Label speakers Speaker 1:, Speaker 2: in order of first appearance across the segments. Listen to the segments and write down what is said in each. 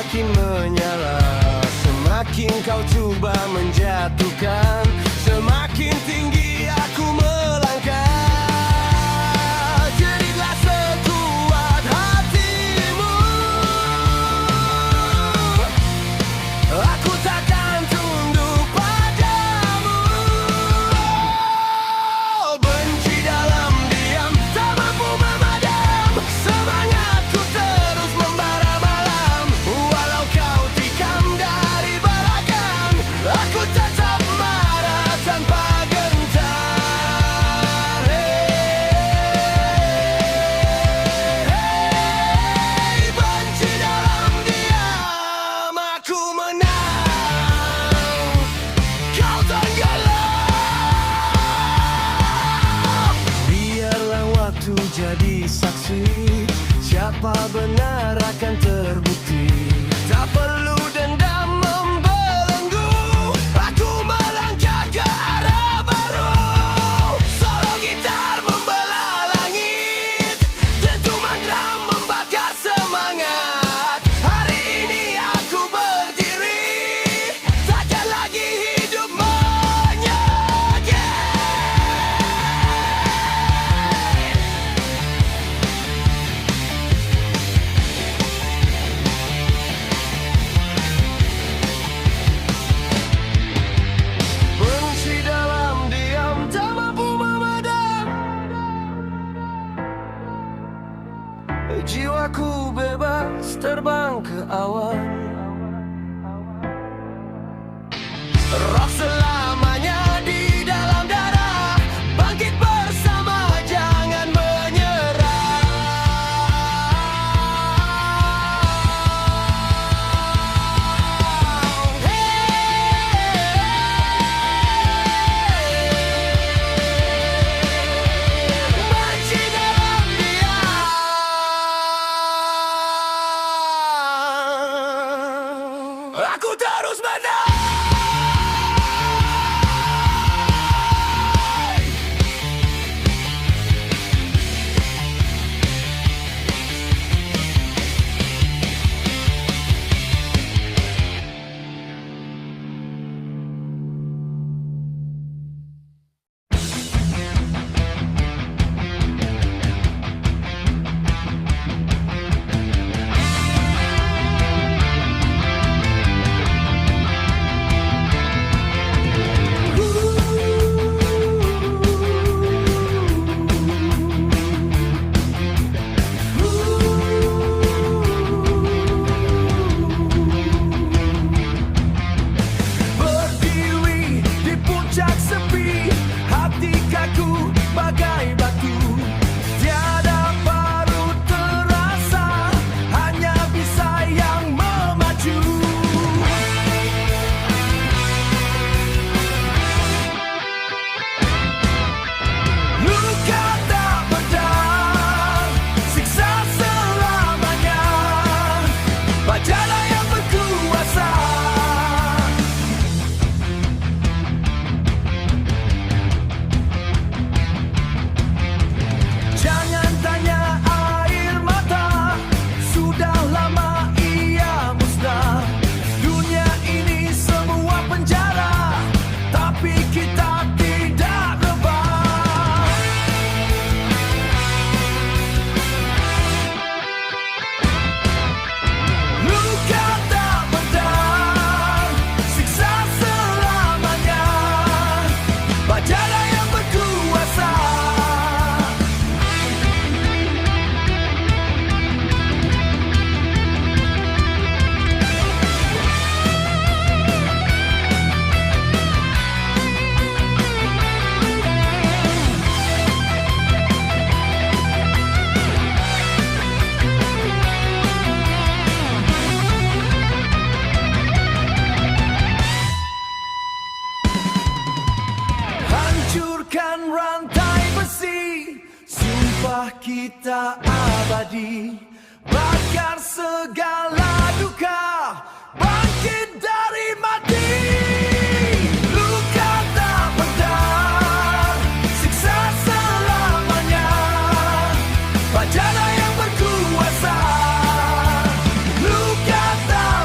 Speaker 1: semakin menyala. Semakin kau coba menjatuhkan, semakin tinggi aku melangkah. Jadilah sekuat hatimu, aku takkan tunduk padamu. Benci dalam diam, tak mampu memadam. Semangatku terus membara malam. Walau kau tikam dari belakang, aku tetap marah tanpa gentar. Hey, benci dalam diam, aku menang, kau tenggelam. Biarlah waktu jadi saksi, siapa benar akan terbukti. Tak perlu dendam membelenggu, aku melangkah ke arah baru. Solo gitar membelah langit, dentuman drum membakar semangat. Hari ini aku berdiri, takkan lagi hidup menyegah. Benci dalam diam, tak mampu memadam. Jiwaku bebas terbang ke awan. Rock selamanya di dalam darah, bangkit bersama, jangan menyerah. Benci dalam diam, aku terus menang. Berdiri di puncak sepi, hati kaku bagai batu. Tiada parut terasa, hanya bisa yang memacu. Luka tak pedang, siksa selamanya. Bajalah yang berkuasa. Jangan tanya air mata, sudah lama ia musnah. Dunia ini semua penjara, tapi kita tidak rebah. Luka tak pedang, siksa selamanya. Bajalah yang berkuasa. Hancurkan rantai besi, sumpah kita abadi. Bakar segala duka, bangkit dari mati. Luka tak pedang, siksa selamanya. Bajalah yang berkuasa. Luka tak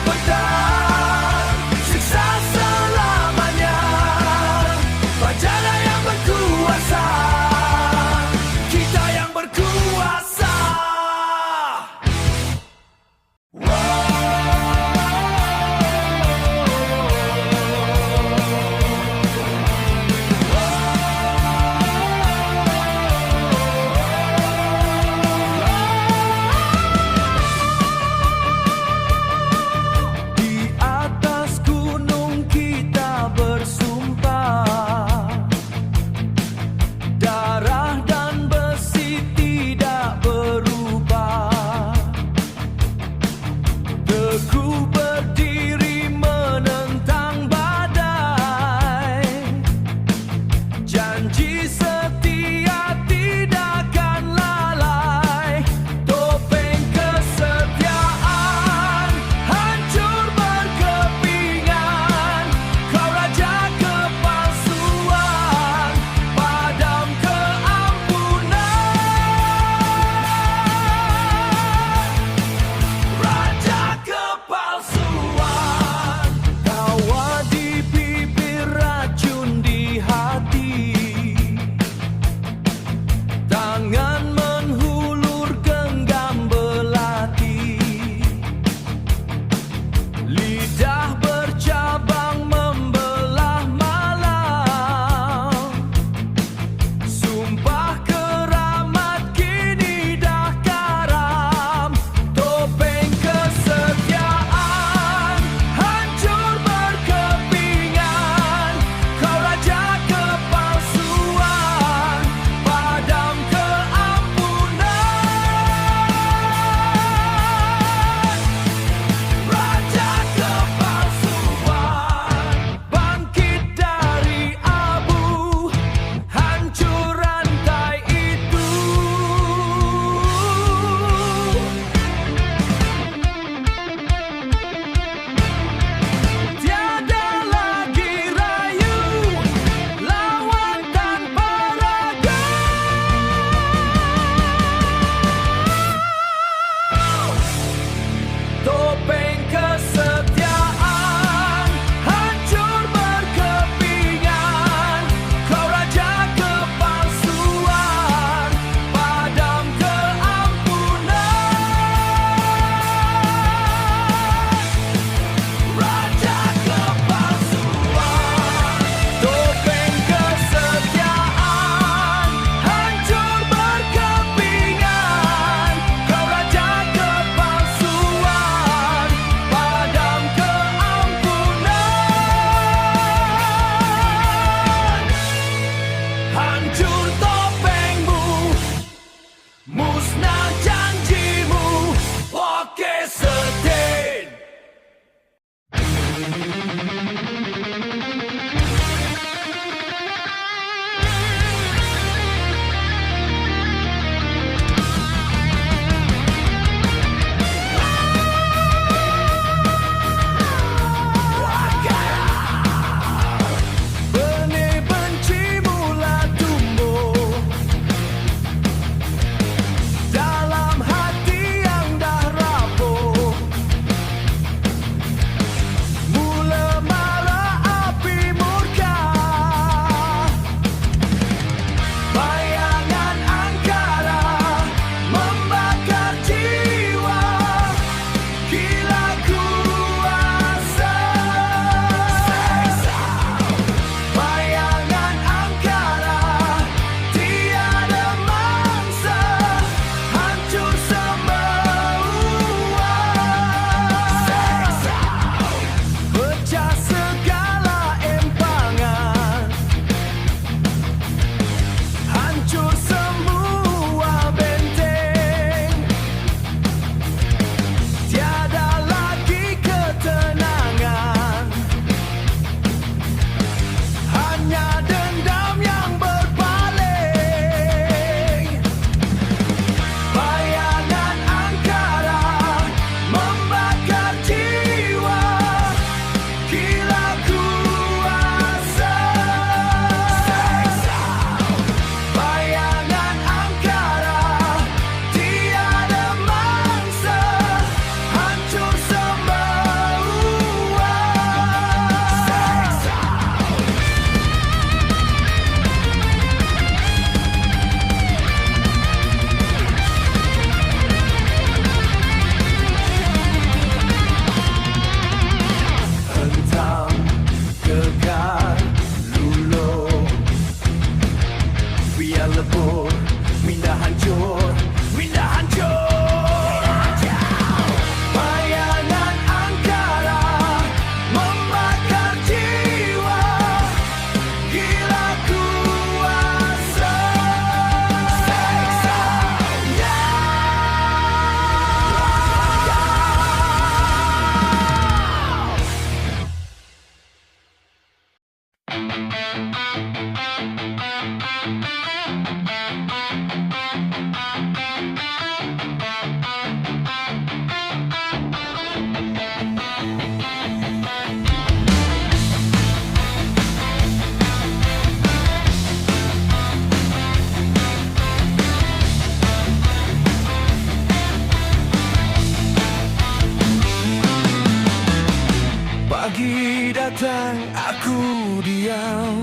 Speaker 1: datang aku diam.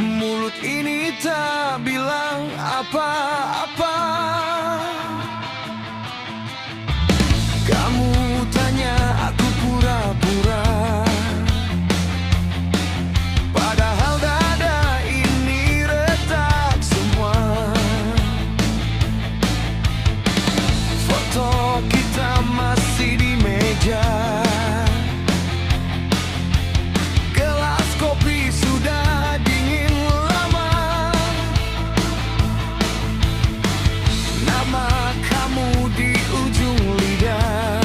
Speaker 1: Mulut ini tak bilang apa-apa. Kamu tanya aku pura-pura, padahal dada ini retak semua. Foto kita masih di meja, gelas kopi sudah dingin lama. Nama kamu di ujung lidah,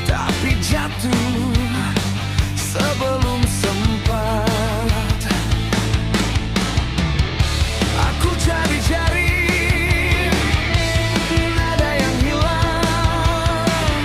Speaker 1: tapi jatuh sebelum sempat. Aku cari-cari, ada yang hilang.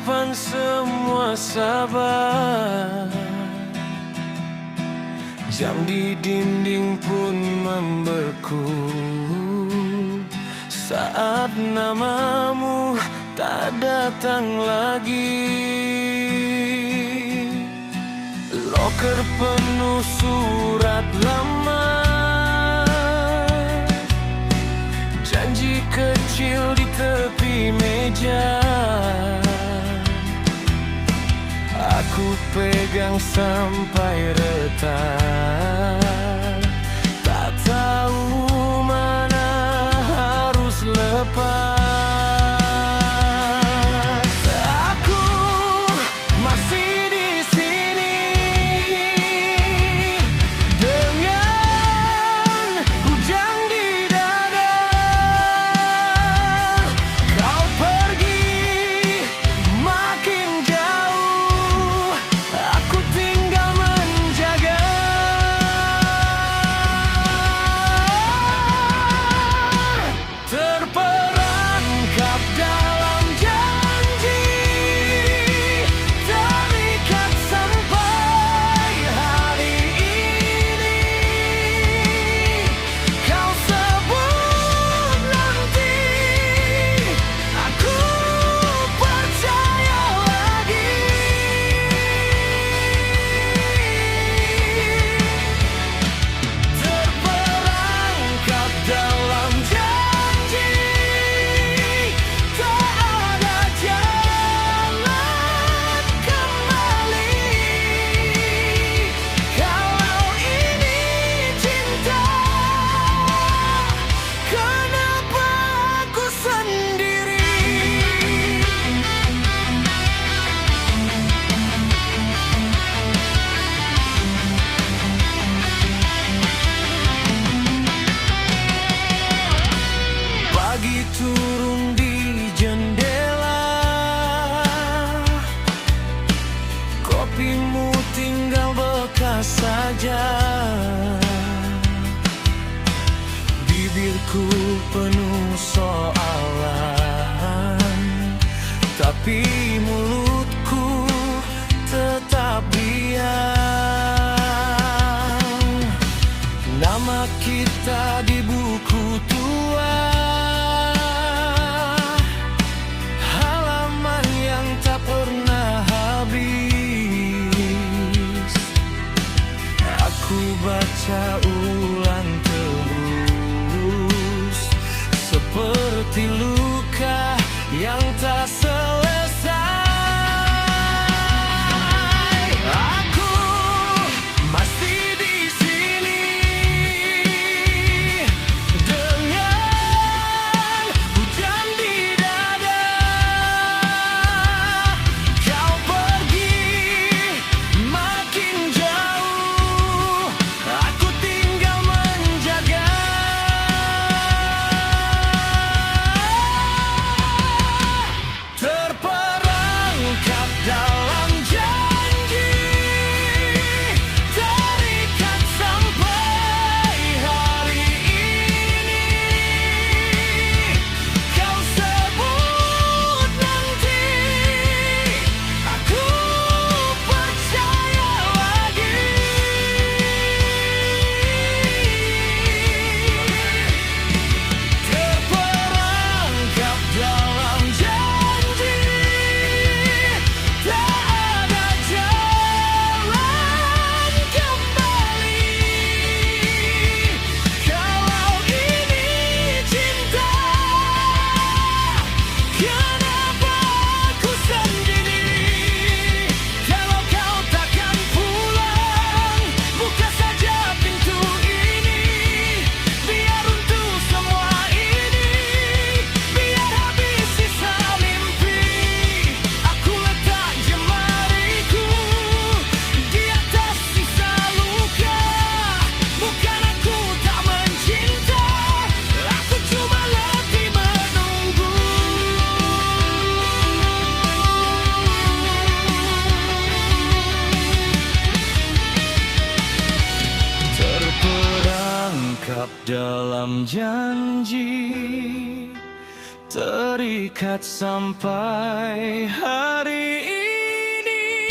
Speaker 1: Kapan semua sabar, jam di dinding pun membeku saat namamu tak datang lagi. Loker penuh surat lama, janji kecil di tepi meja. Aku pegang sampai retak, tak tahu mana harus lepas. Aku masih di sini dengan hujan di dada. Kau pergi makin jauh, aku tinggal menjaga. Terperangkap dalam janji, terikat sampai hari ini. Kau sebut nanti, aku percaya lagi. Terperangkap dalam janji, tak ada jalan kembali. Kalau ini cinta, kenapa aku sendiri? Pagi turun di jendela, kopimu tinggal bekas saja. Bibirku penuh soalan, tapi mulutku tetap diam. Nama kita di buku tua, halaman yang tak pernah habis. Aku baca ulang terus, seperti luka yang tak selesai. Aku masih di sini dengan hujan di dada. Kau pergi makin jauh, aku tinggal menjaga. Terperangkap dalam janji, terikat sampai hari ini. Kau sebut nanti, aku percaya lagi. Terperangkap dalam janji, tak ada jalan kembali. Kalau ini cinta, kenapa aku sendiri? Kalau kau takkan pulang, buka saja pintu ini. Biar untuk semua ini, biar habis sisa mimpi. Aku letak jemariku di atas sisa luka. Bukan aku tak mencinta, aku cuma letih menunggu. Terperangkap dalam janji, terikat sampai hari ini.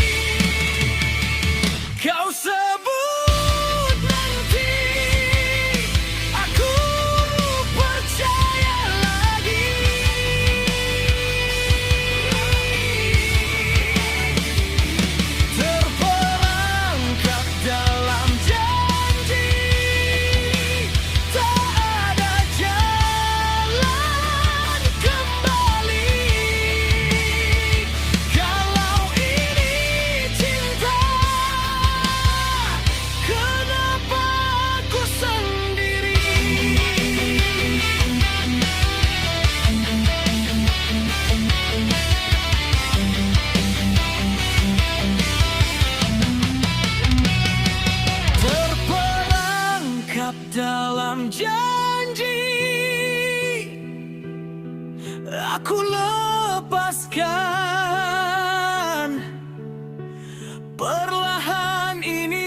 Speaker 1: Kau sebut nanti, aku percaya lagi. Terperangkap dalam janji, tak ada jalan kembali. Kalau ini cinta, kenapa aku sendiri? Terperangkap dalam janji, aku lepaskan perlahan ini.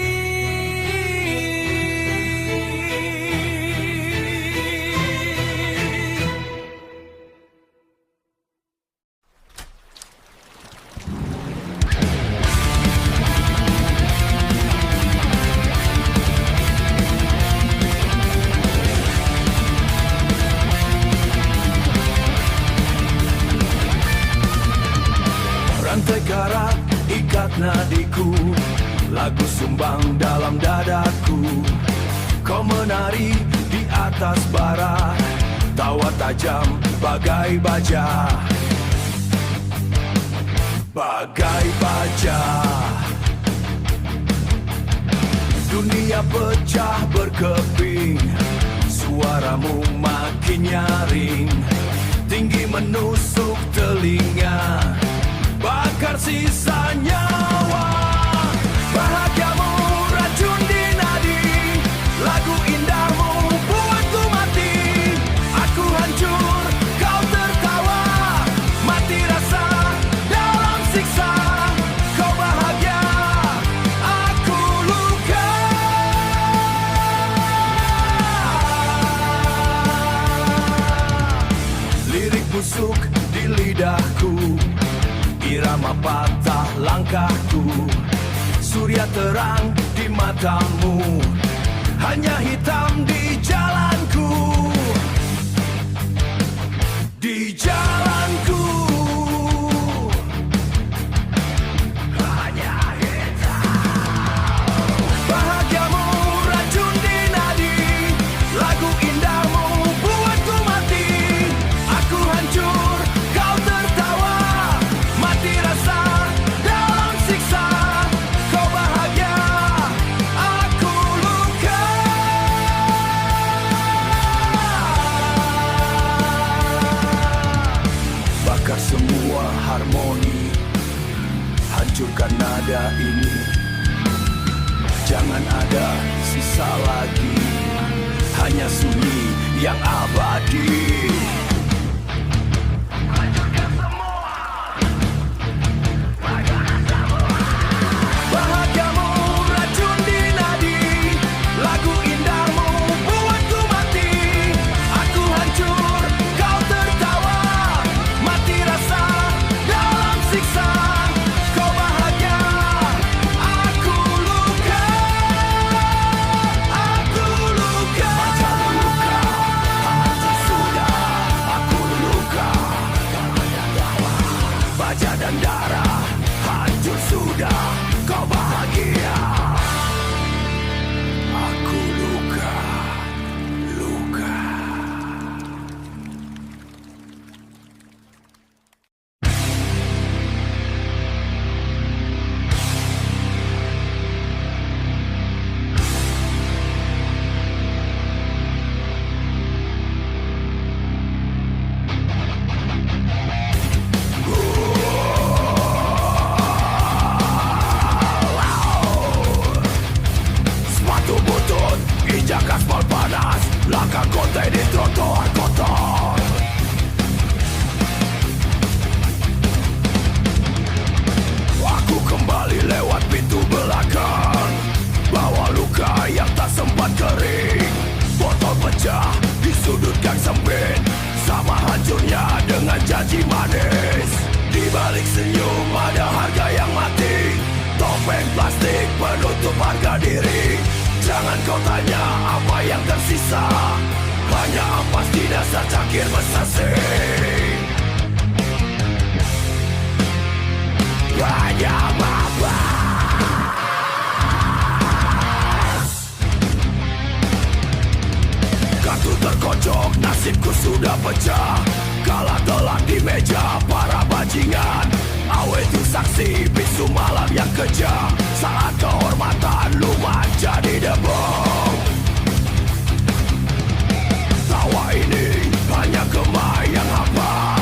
Speaker 1: Rantai karat ikat nadiku, lagu sumbang dalam dadaku. Kau menari di atas bara, tawa tajam bagai baja. Bagai baja, dunia pecah berkeping, suaramu makin nyaring, tinggi menusuk telinga, bakar sisa nyawa. Bahagiamu racun di nadi, lagu indahmu buatku mati. Aku hancur, kau tertawa, mati rasa dalam siksa. Kau bahagia, aku luka. Lirik busuk di lidahku, irama patah langkahku. Surya terang di matamu, hanya hitam di jalanku. Di jalanku hanya hitam. Bahagiamu racun di nadi, lagu indahmu buatku mati. Aku hancur, kau tertawa, mati rasa dalam siksa. Kau bahagia, aku luka. Bakar semua harmoni, hancurkan nada ini. Jangan ada sisa lagi, hanya sunyi yang abadi. Bahagiamu racun di nadi, lagu indahmu buatku mati. Aku hancur, kau tertawa, mati rasa dalam siksa. Kau bahagia, aku luka. Aku luka. Hati sudah, aku luka. Baja dan darah, hancur sudah. Kau bahagia, aku luka, luka. janji manis. Di balik senyum ada harga yang mati. Topeng plastik penutup harga diri. Jangan kau tanya apa yang tersisa, hanya ampas di dasar cangkir bersasi. Hanya mampus. Kartu terkocok, nasibku sudah pecah. Kalah telak di meja para bajingan. Awe itu saksi bisu malam yang kejam. Saat kehormatan lumat jadi debu. Tawa ini hanya gemah yang hampa.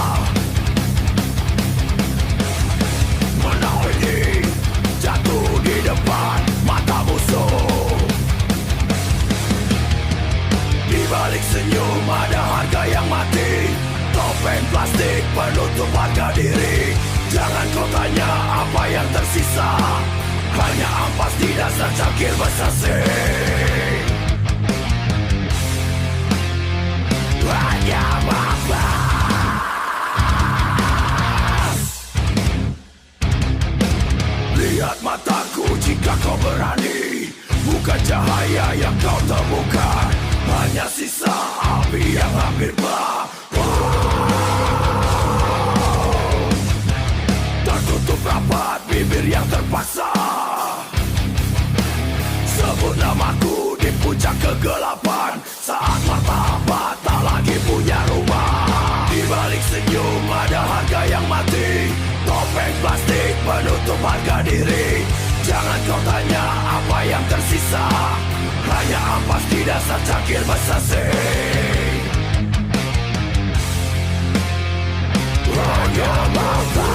Speaker 1: Menau ini jatuh di depan mata musuh. Di balik senyum ada harga yang mati. Topeng plastik penutup harga diri. Jangan kau tanya apa yang tersisa, hanya ampas di dasar cangkir bersasi. Hanya mampus. Lihat mataku jika kau berani. Bukan cahaya yang kau temukan, hanya sisa api yang hampir bah. Tertutup rapat bibir yang terpaksa. Sebut namaku di puncak kegelapan. Saat martabat tak lagi punya rumah. Di balik senyum ada harga yang mati. Topeng plastik penutup harga diri. Jangan kau tanya apa yang tersisa, hanya ampas di dasar cangkir bersasi. Hanya mampus.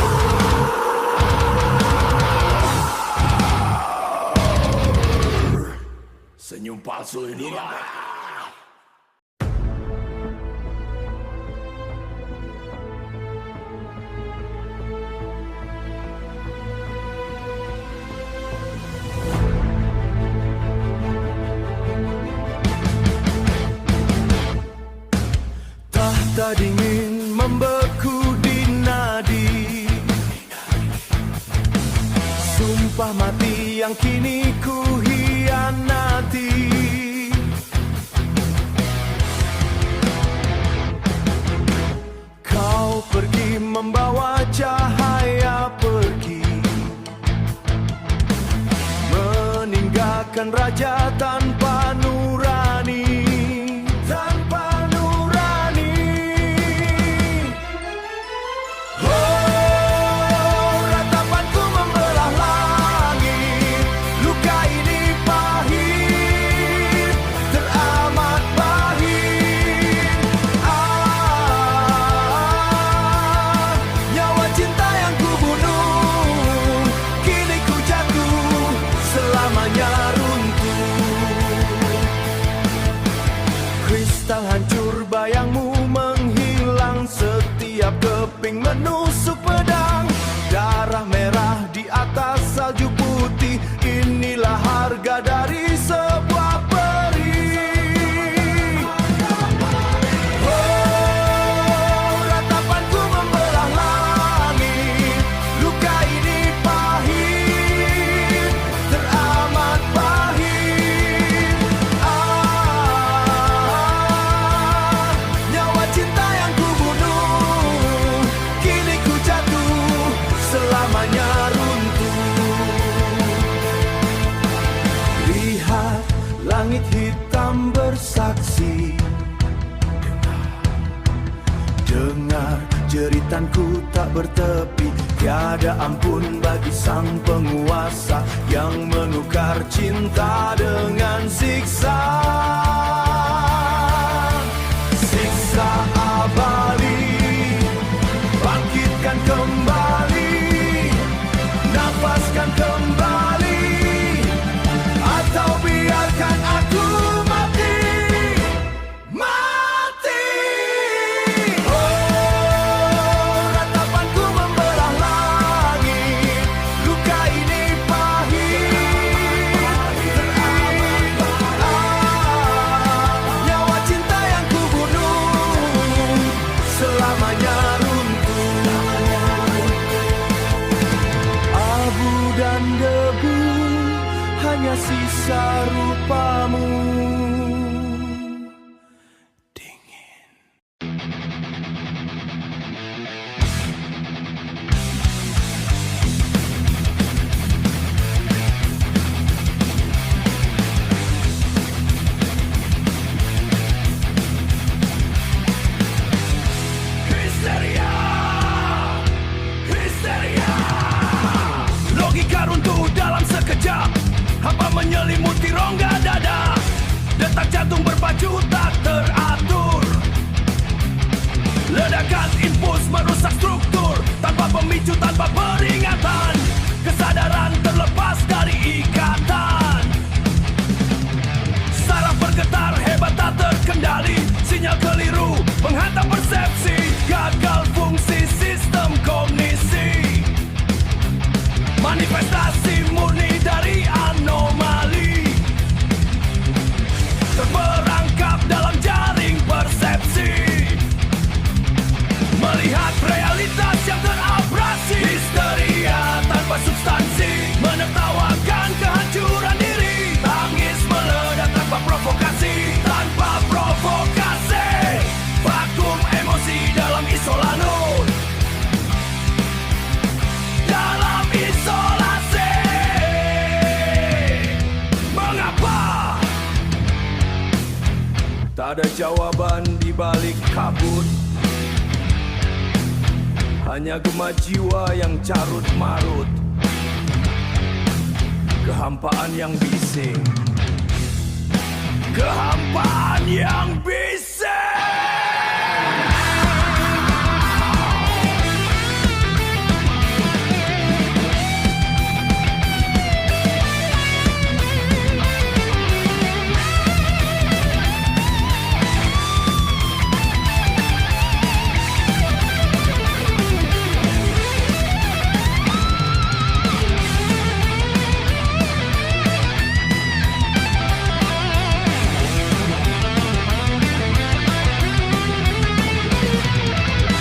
Speaker 1: Senyum palsu ini. Tahta dingin membeku di nadi. Sumpah mati yang kini ku hianati. Kau pergi membawa cahaya pergi, meninggalkan raja tanpa nurani. Tanpa nurani. Oh, ratapanku membelah langit. Luka ini pahit, teramat pahit. Nyawa cinta yang kubunuh, kini ku jatuh, selamanya runtuh. Kristal hancur, bayangmu menghilang. Setiap keping menusuk pedang. Darah merah di atas salju putih. Inilah harga dari sebuah peri. Oh, ratapanku membelah langit. Luka ini pahit, teramat pahit. Nyawa cinta yang kubunuh, kini ku jatuh, selamanya runtuh. Lihat langit hitam bersaksi. Dengar jeritanku tak bertepi. Tiada ampun bagi sang penguasa yang menukar cinta dengan siksa. Siksa abadi, bangkitkan kembali, nafaskan kembali, atau biarkan aku mati. Mati. Oh, ratapanku membelah langit. Luka ini pahit, teramat pahit. Nyawa cinta yang kubunuh, selamanya runtuh. hanya sisa rupamu dingin. Histeria, histeria. Logika runtuh dalam sekejap, hampa menyelimuti rongga dada. Detak jantung berpacu tak teratur. Ledakan impuls merusak struktur, tanpa pemicu, tanpa peringatan. Kesadaran terlepas dari ikatan. Saraf bergetar hebat tak terkendali. Sinyal keliru menghantam persepsi. Gagal fungsi sistem kognisi. Manifestasi murni dari anomali, terperangkap dalam jaring persepsi. Melihat realitas yang terabrasi. Histeria tanpa substansi, menertawakan kehancuran diri. Tangis meledak tanpa provokasi, tanpa provokasi. Vakum emosi dalam isolanur, dalam isolasi. Mengapa? Tak ada jawaban di balik kabut, hanya gema jiwa yang carut marut. Kehampaan yang bising, kehampaan yang bising.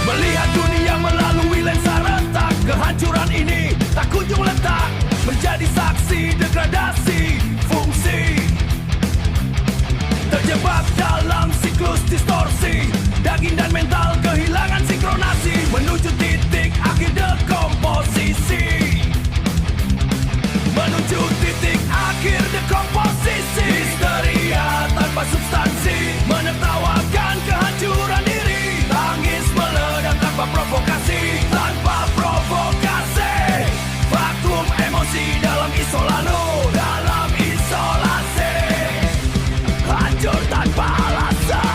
Speaker 1: Melihat dunia melalui lensa retak, kehancuran ini tak kunjung letak. Menjadi saksi degradasi fungsi, terjebak dalam siklus distorsi. Daging dan mental kehilangan sinkronasi, menuju titik akhir dekomposisi. Menuju titik akhir dekomposisi. Histeria tanpa substansi, menertawakan kehancuran diri. Tangis meledak tanpa provokasi, tanpa provokasi. Vakum emosi dalam isolanur, dalam isolasi. Hancur tanpa alasan.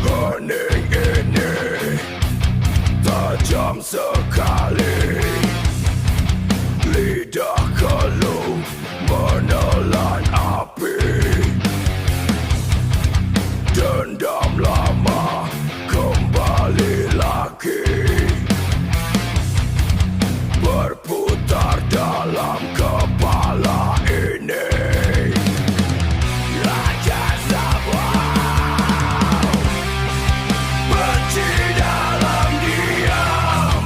Speaker 1: Hening ini tajam sekali. Lidah keluh menelan api. Dendam lama kembali lagi, berputar dalam kepala ini. Raja Sabah, benci dalam diam.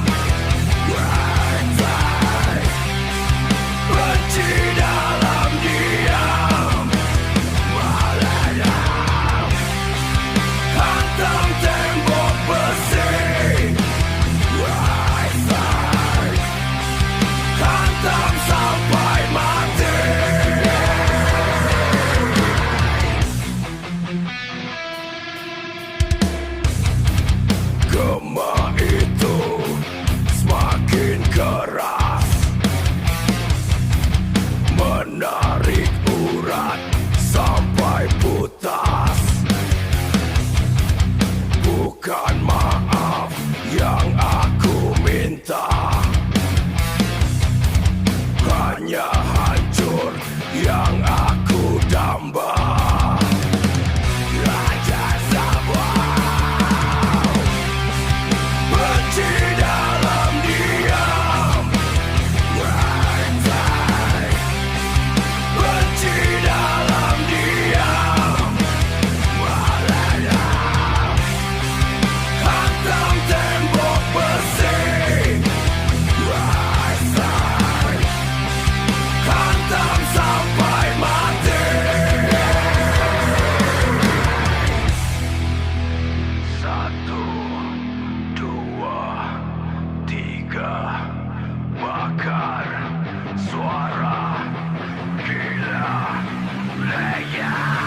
Speaker 1: bakar suara gila Leia